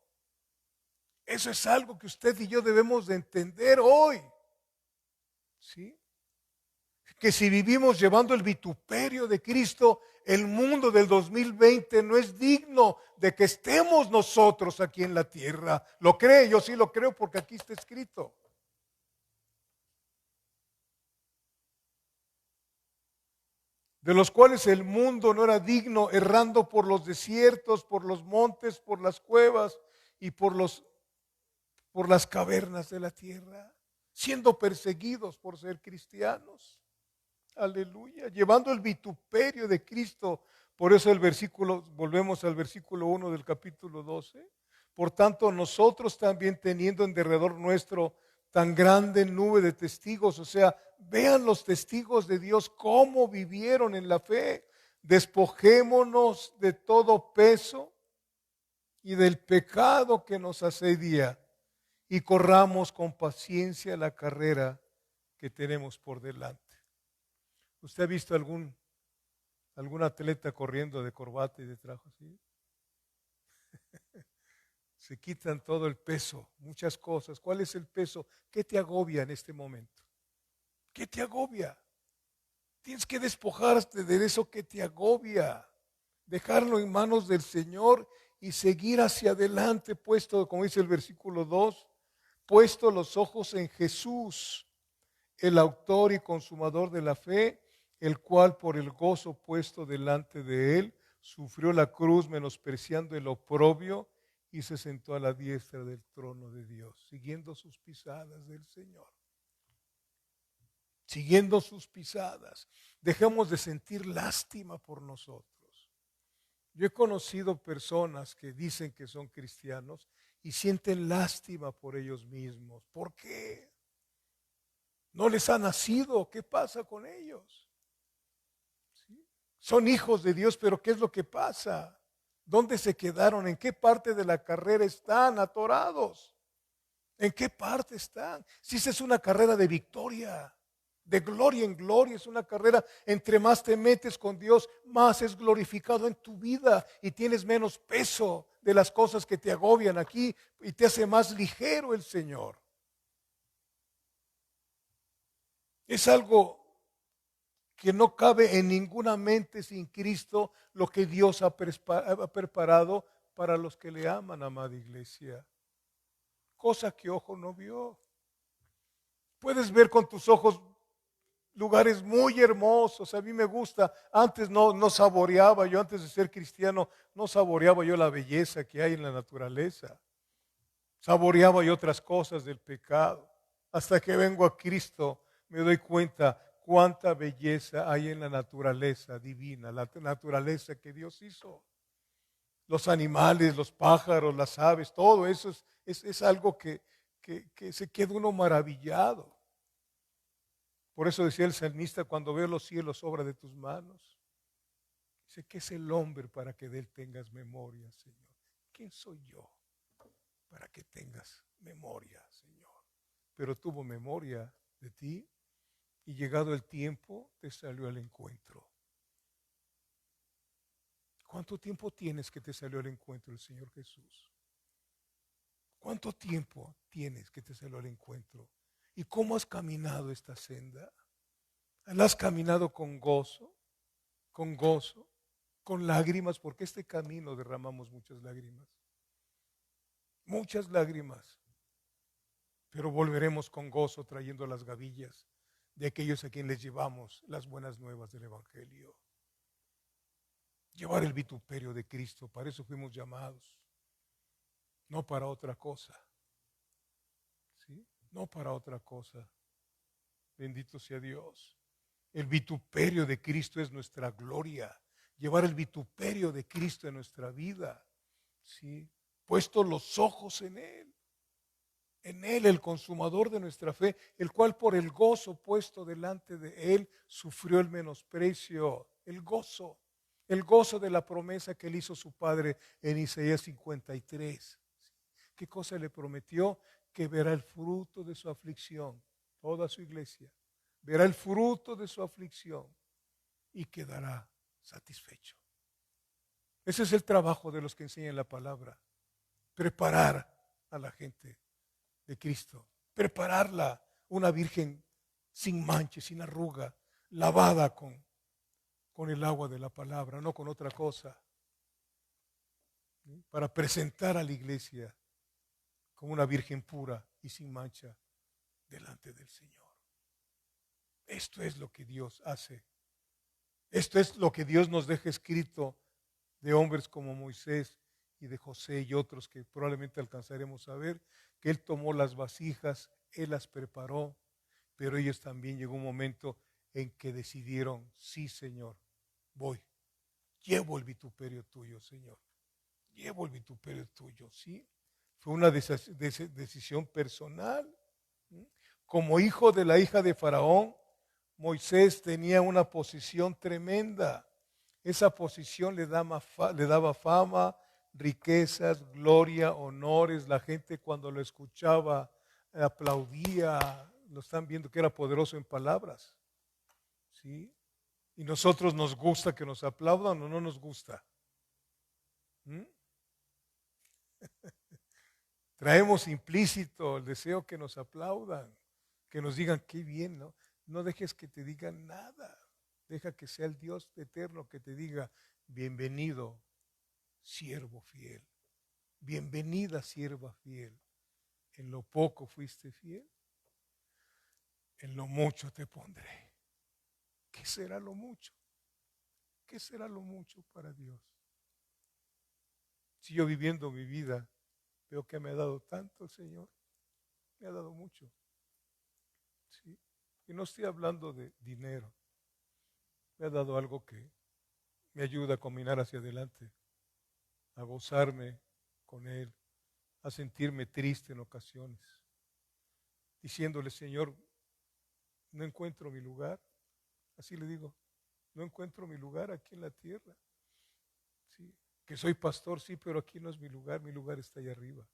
Eso es algo que usted y yo debemos de entender hoy. ¿Sí? Que si vivimos llevando el vituperio de Cristo, el mundo del 2020 no es digno de que estemos nosotros aquí en la tierra. ¿Lo cree? Yo sí lo creo porque aquí está escrito. De los cuales el mundo no era digno, errando por los desiertos, por los montes, por las cuevas y por las cavernas de la tierra, siendo perseguidos por ser cristianos. Aleluya, llevando el vituperio de Cristo. Por eso volvemos al versículo 1 del capítulo 12. Por tanto, nosotros también teniendo en derredor nuestro tan grande nube de testigos, o sea, vean los testigos de Dios cómo vivieron en la fe. Despojémonos de todo peso y del pecado que nos asedia y corramos con paciencia la carrera que tenemos por delante. ¿Usted ha visto algún atleta corriendo de corbata y de traje así? Se quitan todo el peso, muchas cosas. ¿Cuál es el peso? ¿Qué te agobia en este momento? ¿Qué te agobia? Tienes que despojarte de eso que te agobia, dejarlo en manos del Señor y seguir hacia adelante, puesto, como dice el versículo 2, puesto los ojos en Jesús, el autor y consumador de la fe, el cual por el gozo puesto delante de él, sufrió la cruz menospreciando el oprobio y se sentó a la diestra del trono de Dios, siguiendo sus pisadas del Señor. Siguiendo sus pisadas. Dejemos de sentir lástima por nosotros. Yo he conocido personas que dicen que son cristianos y sienten lástima por ellos mismos. ¿Por qué? ¿No les ha nacido? ¿Qué pasa con ellos? ¿Sí? Son hijos de Dios, pero ¿qué es lo que pasa? ¿Dónde se quedaron? ¿En qué parte de la carrera están atorados? ¿En qué parte están? Si esa es una carrera de victoria, de gloria en gloria, es una carrera, entre más te metes con Dios, más es glorificado en tu vida y tienes menos peso de las cosas que te agobian aquí y te hace más ligero el Señor. Es algo que no cabe en ninguna mente sin Cristo, lo que Dios ha preparado para los que le aman, amada iglesia. Cosa que ojo no vio. Puedes ver con tus ojos lugares muy hermosos. A mí me gusta. Antes no saboreaba yo, antes de ser cristiano, no saboreaba yo la belleza que hay en la naturaleza. Saboreaba yo otras cosas del pecado. Hasta que vengo a Cristo me doy cuenta cuánta belleza hay en la naturaleza divina, la naturaleza que Dios hizo. Los animales, los pájaros, las aves, todo eso es algo que se queda uno maravillado. Por eso decía el salmista, cuando veo los cielos, obra de tus manos. Dice, ¿qué es el hombre para que de él tengas memoria, Señor? ¿Quién soy yo para que tengas memoria, Señor? Pero tuvo memoria de ti y llegado el tiempo te salió al encuentro. ¿Cuánto tiempo tienes que te salió al encuentro el Señor Jesús? ¿Cuánto tiempo tienes que te salió al encuentro? ¿Y cómo has caminado esta senda? ¿La has caminado con gozo, con lágrimas? Porque este camino derramamos muchas lágrimas, pero volveremos con gozo trayendo las gavillas de aquellos a quienes les llevamos las buenas nuevas del Evangelio. Llevar el vituperio de Cristo, para eso fuimos llamados, no para otra cosa. ¿Sí? No para otra cosa. Bendito sea Dios. El vituperio de Cristo es nuestra gloria. Llevar el vituperio de Cristo en nuestra vida. ¿Sí? Puesto los ojos en Él. En Él, el consumador de nuestra fe, el cual por el gozo puesto delante de Él sufrió el menosprecio, el gozo de la promesa que Él hizo su Padre en Isaías 53. ¿Qué cosa le prometió? Que verá el fruto de su aflicción, toda su iglesia, verá el fruto de su aflicción y quedará satisfecho. Ese es el trabajo de los que enseñan la palabra, preparar a la gente de Cristo, prepararla una virgen sin mancha, sin arruga, lavada con el agua de la palabra, no con otra cosa, ¿sí? Para presentar a la iglesia como una virgen pura y sin mancha delante del Señor. Esto es lo que Dios hace. Esto es lo que Dios nos deja escrito de hombres como Moisés y de José y otros que probablemente alcanzaremos a ver, que Él tomó las vasijas, Él las preparó, pero ellos también llegó un momento en que decidieron, sí Señor, voy, llevo el vituperio tuyo, Señor, llevo el vituperio tuyo, ¿sí? Fue una decisión personal. Como hijo de la hija de Faraón, Moisés tenía una posición tremenda. Esa posición le daba fama, riquezas, gloria, honores. La gente cuando lo escuchaba aplaudía. Lo están viendo que era poderoso en palabras. ¿Sí? Y nosotros nos gusta que nos aplaudan o no nos gusta. ¿Mm? Traemos implícito el deseo que nos aplaudan, que nos digan qué bien, ¿no? No dejes que te digan nada. Deja que sea el Dios eterno que te diga, bienvenido, siervo fiel. Bienvenida, sierva fiel. En lo poco fuiste fiel, en lo mucho te pondré. ¿Qué será lo mucho? ¿Qué será lo mucho para Dios? Si yo viviendo mi vida veo que me ha dado tanto el Señor, me ha dado mucho. ¿Sí? Y no estoy hablando de dinero. Me ha dado algo que me ayuda a caminar hacia adelante, a gozarme con Él, a sentirme triste en ocasiones, diciéndole, Señor, no encuentro mi lugar. Así le digo, no encuentro mi lugar aquí en la tierra. ¿Sí? Que soy pastor, sí, pero aquí no es mi lugar está allá arriba.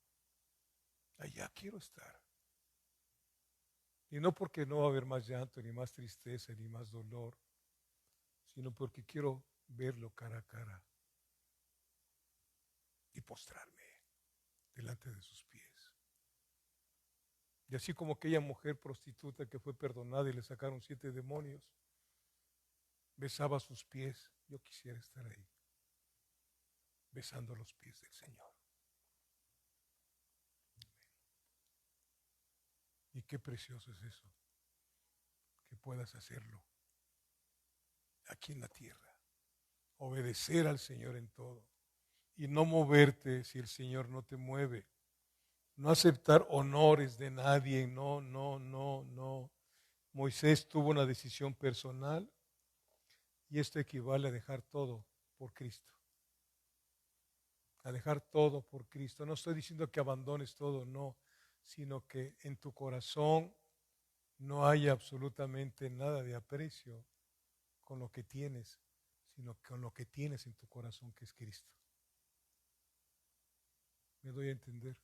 Allá quiero estar. Y no porque no va a haber más llanto, ni más tristeza, ni más dolor, sino porque quiero verlo cara a cara y postrarme delante de sus pies. Y así como aquella mujer prostituta que fue perdonada y le sacaron 7 demonios, besaba sus pies, yo quisiera estar ahí, besando los pies del Señor. Y qué precioso es eso, que puedas hacerlo aquí en la tierra, obedecer al Señor en todo y no moverte si el Señor no te mueve, no aceptar honores de nadie, no, no, no, no. Moisés tuvo una decisión personal y esto equivale a dejar todo por Cristo, a dejar todo por Cristo. No estoy diciendo que abandones todo, no, sino que en tu corazón no haya absolutamente nada de aprecio con lo que tienes, sino con lo que tienes en tu corazón, que es Cristo. ¿Me doy a entender?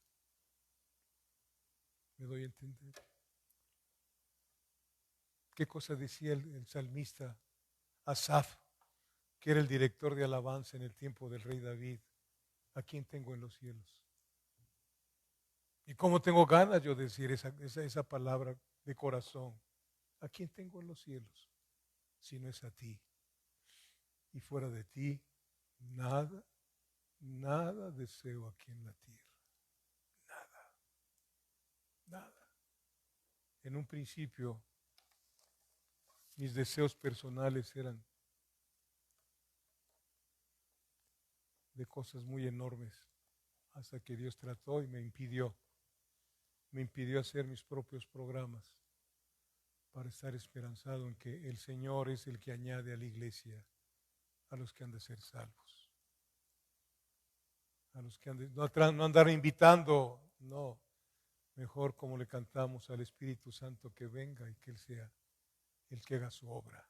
¿Me doy a entender? ¿Qué cosa decía el salmista Asaf, que era el director de alabanza en el tiempo del rey David? ¿A quién tengo en los cielos? Y cómo tengo ganas yo de decir esa palabra de corazón. ¿A quién tengo en los cielos? Si no es a ti. Y fuera de ti, nada, nada deseo aquí en la tierra. Nada, nada. En un principio, mis deseos personales eran de cosas muy enormes, hasta que Dios trató y me impidió hacer mis propios programas para estar esperanzado en que el Señor es el que añade a la iglesia a los que han de ser salvos, a los que han de, no andar invitando, no, mejor como le cantamos al Espíritu Santo que venga y que Él sea el que haga su obra.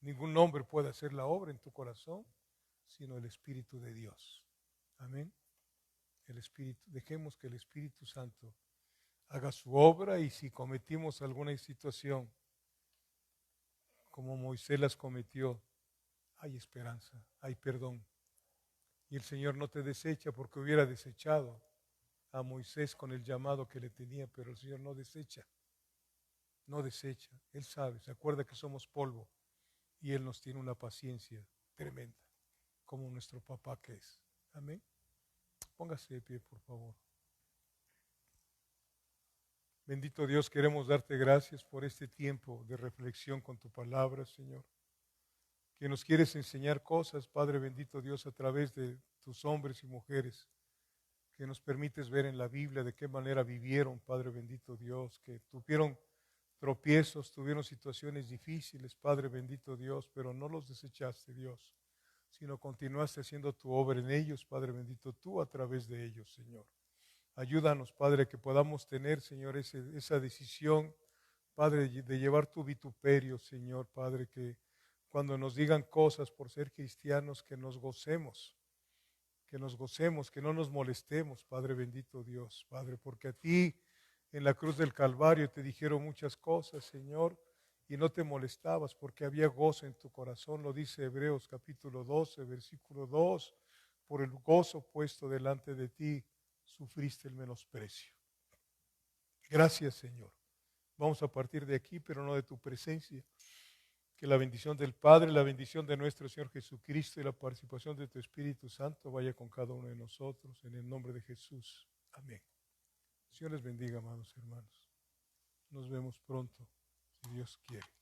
Ningún hombre puede hacer la obra en tu corazón, sino el Espíritu de Dios. Amén. El Espíritu, dejemos que el Espíritu Santo haga su obra, y si cometimos alguna situación como Moisés las cometió, hay esperanza, hay perdón. Y el Señor no te desecha, porque hubiera desechado a Moisés con el llamado que le tenía, pero el Señor no desecha, no desecha. Él sabe, se acuerda que somos polvo y Él nos tiene una paciencia tremenda, como nuestro papá que es. Amén. Póngase de pie, por favor. Bendito Dios, queremos darte gracias por este tiempo de reflexión con tu palabra, Señor. Que nos quieres enseñar cosas, Padre bendito Dios, a través de tus hombres y mujeres, que nos permites ver en la Biblia de qué manera vivieron, Padre bendito Dios, que tuvieron tropiezos, tuvieron situaciones difíciles, Padre bendito Dios, pero no los desechaste, Dios, sino continuaste haciendo tu obra en ellos, Padre bendito, tú a través de ellos, Señor. Ayúdanos, Padre, que podamos tener, Señor, esa decisión, Padre, de llevar tu vituperio, Señor, Padre, que cuando nos digan cosas por ser cristianos, que nos gocemos, que no nos molestemos, Padre bendito Dios, Padre, porque a ti en la cruz del Calvario te dijeron muchas cosas, Señor, y no te molestabas porque había gozo en tu corazón, lo dice Hebreos capítulo 12, versículo 2, por el gozo puesto delante de ti, sufriste el menosprecio. Gracias, Señor. Vamos a partir de aquí, pero no de tu presencia. Que la bendición del Padre, la bendición de nuestro Señor Jesucristo y la participación de tu Espíritu Santo vaya con cada uno de nosotros. En el nombre de Jesús. Amén. Dios les bendiga, amados hermanos. Nos vemos pronto, si Dios quiere.